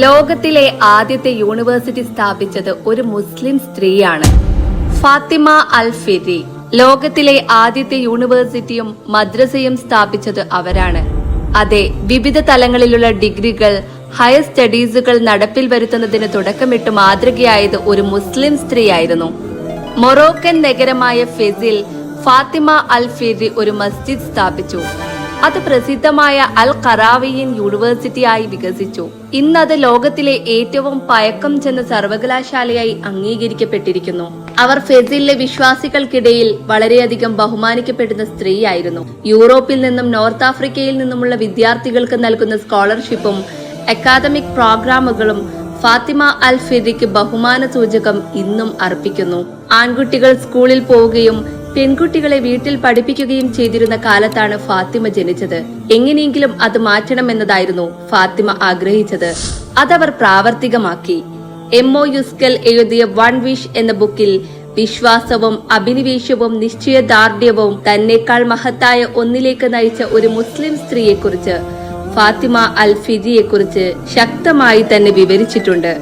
ലോകത്തിലെ ആദ്യത്തെ യൂണിവേഴ്സിറ്റി സ്ഥാപിച്ചത് ഒരു മുസ്ലിം സ്ത്രീയാണ്, ഫാത്തിമ അൽ ഫിരി. ലോകത്തിലെ ആദ്യത്തെ യൂണിവേഴ്സിറ്റിയും മദ്രസയും സ്ഥാപിച്ചത് അവരാണ്. അതെ, വിവിധ തലങ്ങളിലുള്ള ഡിഗ്രികൾ, ഹയർ സ്റ്റഡീസുകൾ നടപ്പിൽ വരുത്തുന്നതിന് തുടക്കമിട്ട് മാതൃകയായത് ഒരു മുസ്ലിം സ്ത്രീയായിരുന്നു. മൊറോക്കൻ നഗരമായ ഫെസിൽ ഫാത്തിമ അൽ ഫിരി ഒരു മസ്ജിദ് സ്ഥാപിച്ചു. അത് പ്രസിദ്ധമായ അൽ ഖറാവിയൻ യൂണിവേഴ്സിറ്റിയായി വികസിച്ചു. ഇന്നത് ലോകത്തിലെ ഏറ്റവും പഴക്കം ചെന്ന സർവകലാശാലയായി അംഗീകരിക്കപ്പെട്ടിരിക്കുന്നു. അവർ ഫെസിലെ വിശ്വാസികൾക്കിടയിൽ വളരെയധികം ബഹുമാനിക്കപ്പെടുന്ന സ്ത്രീയായിരുന്നു. യൂറോപ്പിൽ നിന്നും നോർത്ത് ആഫ്രിക്കയിൽ നിന്നുമുള്ള വിദ്യാർത്ഥികൾക്ക് നൽകുന്ന സ്കോളർഷിപ്പും അക്കാദമിക് പ്രോഗ്രാമുകളും ഫാത്തിമ അൽ ഫിരിക്ക് ബഹുമാന സൂചകം ഇന്നും അർപ്പിക്കുന്നു. ആൺകുട്ടികൾ സ്കൂളിൽ പോവുകയും പെൺകുട്ടികളെ വീട്ടിൽ പഠിപ്പിക്കുകയും ചെയ്തിരുന്ന കാലത്താണ് ഫാത്തിമ ജനിച്ചത്. എങ്ങനെയെങ്കിലും അത് മാറ്റണമെന്നതായിരുന്നു ഫാത്തിമ ആഗ്രഹിച്ചത്. അതവർ പ്രാവർത്തികമാക്കി. എമ്മോ യുസ്കൽ എഴുതിയ വൺ വിഷ് എന്ന ബുക്കിൽ വിശ്വാസവും അഭിനിവേശവും നിശ്ചയദാർഢ്യവും തന്നെക്കാൾ മഹത്തായ ഒന്നിലേക്ക് നയിച്ച ഒരു മുസ്ലിം സ്ത്രീയെക്കുറിച്ച്, ഫാത്തിമ അൽ ഫിരിയെക്കുറിച്ച് ശക്തമായി തന്നെ വിവരിച്ചിട്ടുണ്ട്.